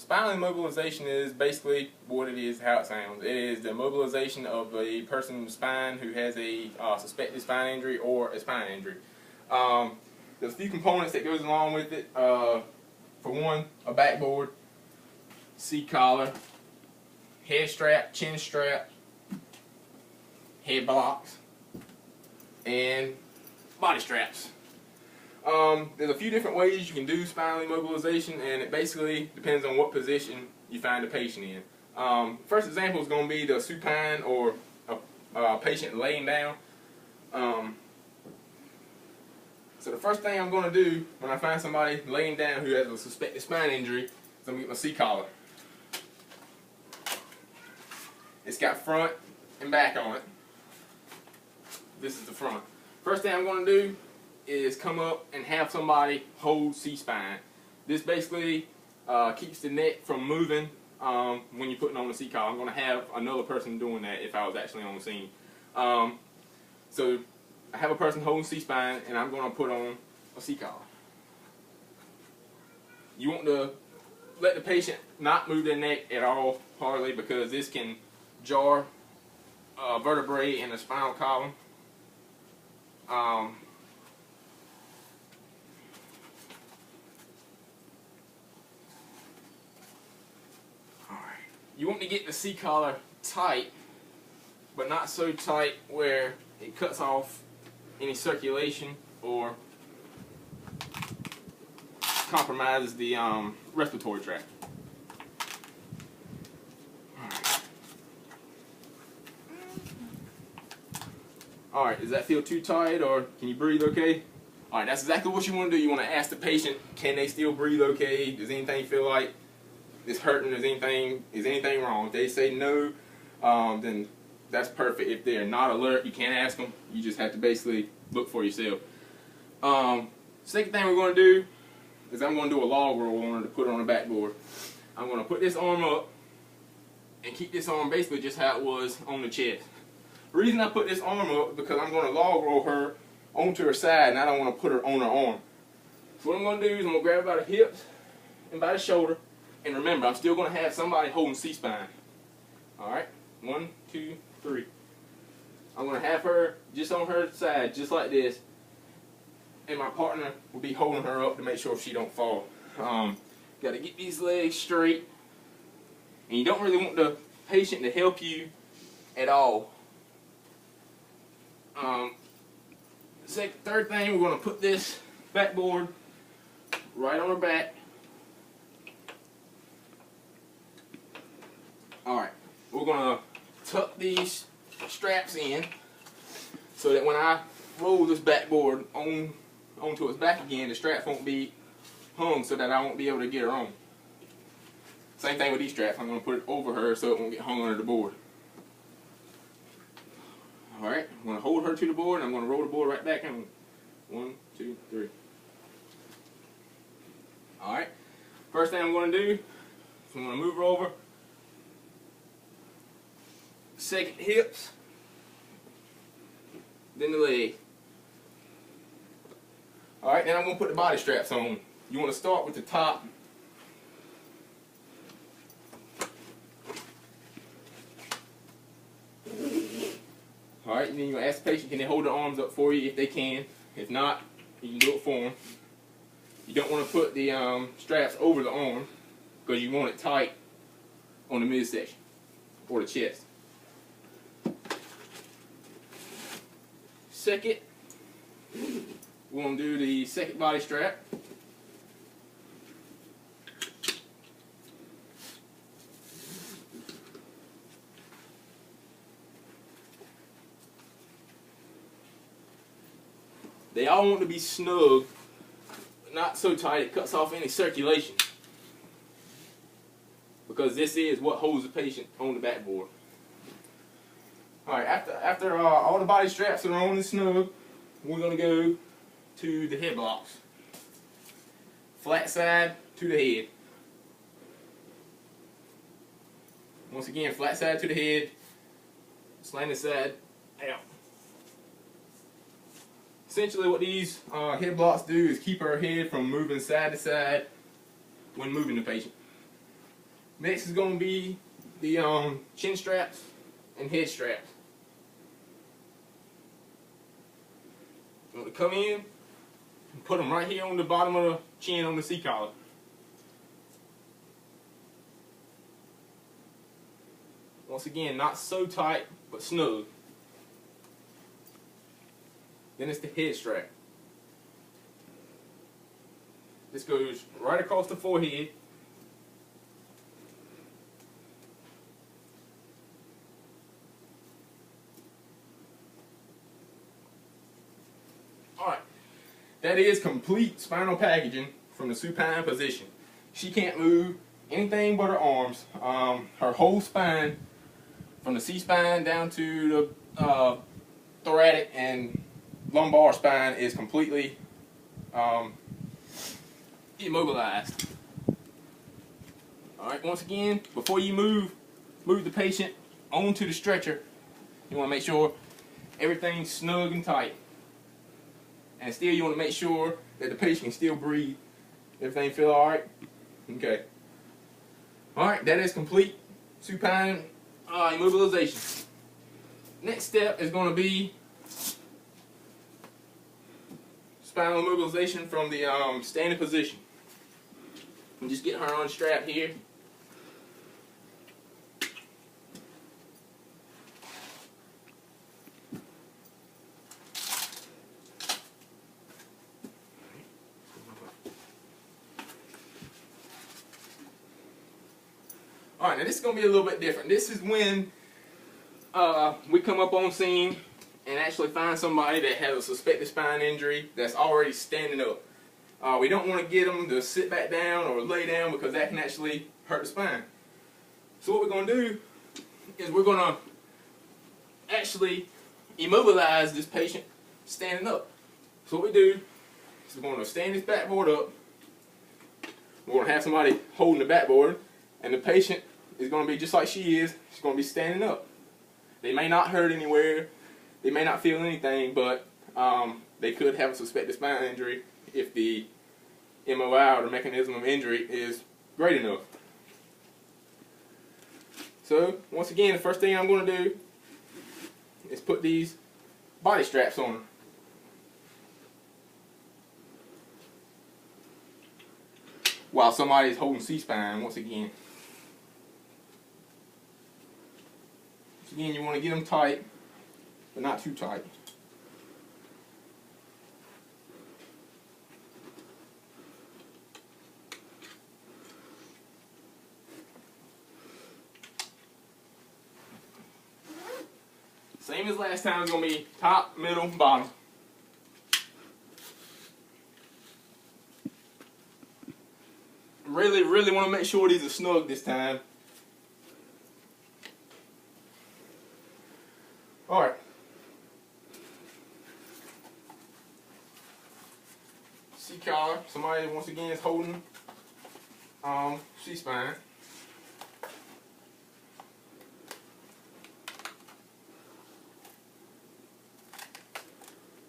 Spinal immobilization is basically what it is, how it sounds. It is the immobilization of a person's spine who has a suspected spine injury or a spine injury. There's a few components that goes along with it. For one, a backboard, C collar, head strap, chin strap, head blocks, and body straps. There's a few different ways you can do spinal immobilization, and it basically depends on what position you find the patient in. First example is going to be the supine, or a patient laying down. So the first thing I'm going to do when I find somebody laying down who has a suspected spine injury is I'm going to get my C collar. It's got front and back on it. This is the front. First thing I'm going to do is come up and have somebody hold C-spine. This basically keeps the neck from moving when you're putting on the C-collar. I'm going to have another person doing that if I was actually on the scene. So I have a person holding C-spine, and I'm going to put on a C-collar. You want to let the patient not move their neck at all, hardly, because this can jar vertebrae in the spinal column. You want to get the C-collar tight, but not so tight where it cuts off any circulation or compromises the respiratory tract. Alright, does that feel too tight, or can you breathe okay? Alright, that's exactly what you want to do. You want to ask the patient, can they still breathe okay? Does anything feel like it's hurting? Is anything wrong? If they say no, then that's perfect. If they're not alert, you can't ask them. You just have to basically look for yourself. Second thing we're going to do is I'm going to do a log roll on her to put her on the backboard. I'm going to put this arm up and keep this arm basically just how it was on the chest. The reason I put this arm up is because I'm going to log roll her onto her side, and I don't want to put her on her arm. So what I'm going to do is I'm going to grab her by the hips and by the shoulder. And remember, I'm still going to have somebody holding C-spine. Alright? 1, 2, 3. I'm going to have her just on her side, just like this. And my partner will be holding her up to make sure she don't fall. Got to get these legs straight. And you don't really want the patient to help you at all. Third thing, we're going to put this backboard right on her back. Alright, we're going to tuck these straps in so that when I roll this backboard onto its back again, the straps won't be hung so that I won't be able to get her on. Same thing with these straps. I'm going to put it over her so it won't get hung under the board. Alright, I'm going to hold her to the board, and I'm going to roll the board right back in. 1, 2, 3. Alright, first thing I'm going to do is I'm going to move her over. Second, hips, then the leg. Alright, then I'm going to put the body straps on. You want to start with the top. Alright, then you're going to ask the patient, can they hold their arms up for you if they can. If not, you can do it for them. You don't want to put the straps over the arm because you want it tight on the midsection or the chest. Second, we're going to do the second body strap. They all want to be snug, but not so tight it cuts off any circulation, because this is what holds the patient on the backboard. Alright, after all the body straps are on and snug, we're going to go to the head blocks. Flat side to the head. Once again, flat side to the head, slanted side out. Essentially what these head blocks do is keep her head from moving side to side when moving the patient. Next is going to be the chin straps and head straps. I'm going to come in and put them right here on the bottom of the chin on the C-collar. Once again, not so tight, but snug. Then it's the head strap. This goes right across the forehead. Alright, that is complete spinal packaging from the supine position. She can't move anything but her arms. Her whole spine, from the C-spine down to the thoracic and lumbar spine, is completely immobilized. Alright, once again, before you move the patient onto the stretcher, you want to make sure everything's snug and tight. And still, you want to make sure that the patient can still breathe. Everything feel alright? Okay. Alright, that is complete supine immobilization. Next step is going to be spinal immobilization from the standing position. And just get her unstrapped here. Alright, now this is going to be a little bit different. This is when we come up on scene and actually find somebody that has a suspected spine injury that's already standing up. We don't want to get them to sit back down or lay down because that can actually hurt the spine. So what we're going to do is we're going to actually immobilize this patient standing up. So what we do is we're going to stand this backboard up. We're going to have somebody holding the backboard, and the patient is going to be just like she is. She's going to be standing up. They may not hurt anywhere. They may not feel anything, but they could have a suspected spine injury if the MOI, or the mechanism of injury, is great enough. So, once again, the first thing I'm going to do is put these body straps on her. While somebody's holding C-spine, once again. Once again, you want to get them tight, but not too tight. Same as last time, it's going to be top, middle, bottom. Really want to make sure these are snug this time. Alright. C-collar. Somebody once again is holding C-spine.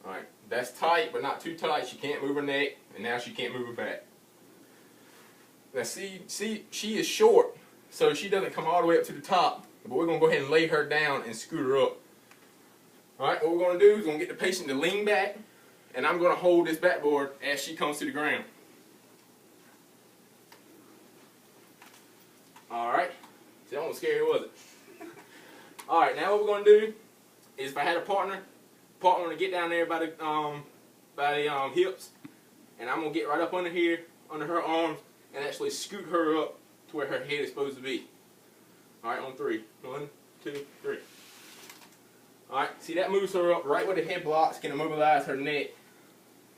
Alright, that's tight, but not too tight. She can't move her neck, and now she can't move her back. Now see, she is short, so she doesn't come all the way up to the top, but we're going to go ahead and lay her down and scoot her up. Alright, what we're going to do is we're going to get the patient to lean back, and I'm going to hold this backboard as she comes to the ground. Alright, see, that wasn't scary, was it? Alright, now what we're going to do is, if I had a partner to get down there by the hips, and I'm going to get right up under here, under her arms, and actually scoot her up to where her head is supposed to be. Alright, on 3. 1, 2, 3. Alright, see, that moves her up right where the head blocks can immobilize her neck,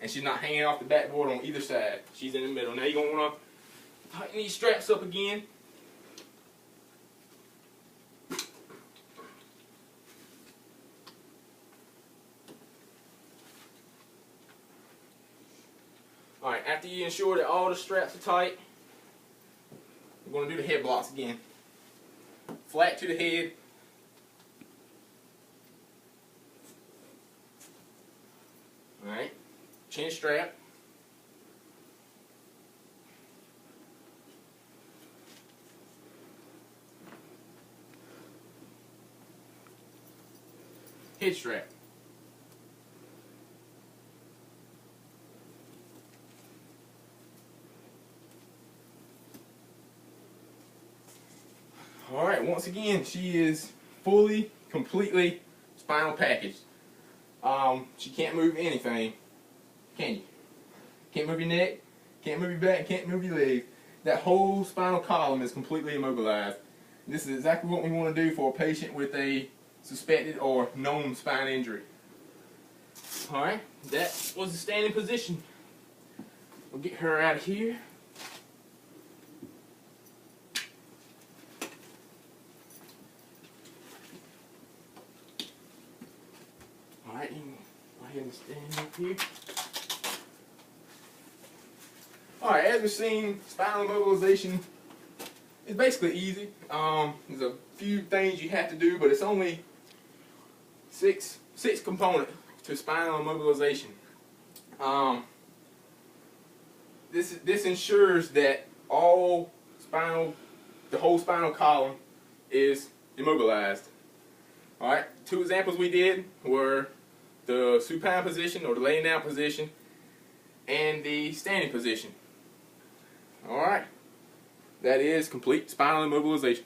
and she's not hanging off the backboard on either side. She's in the middle. Now you're going to want to tighten these straps up again. Alright, after you ensure that all the straps are tight, we're going to do the head blocks again. Flat to the head. Alright, chin strap. head strap. Alright, once again, she is fully, completely spinal packaged. She can't move anything, can you? Can't move your neck, can't move your back, can't move your legs. That whole spinal column is completely immobilized. This is exactly what we want to do for a patient with a suspected or known spine injury. Alright, that was the standing position. We'll get her out of here. Alright, you can go ahead and stand up here. Alright, as we've seen, spinal immobilization is basically easy. There's a few things you have to do, but it's only six components to spinal immobilization. This ensures that the whole spinal column is immobilized. Alright, two examples we did were the supine position, or the laying down position, and the standing position. Alright, that is complete spinal immobilization.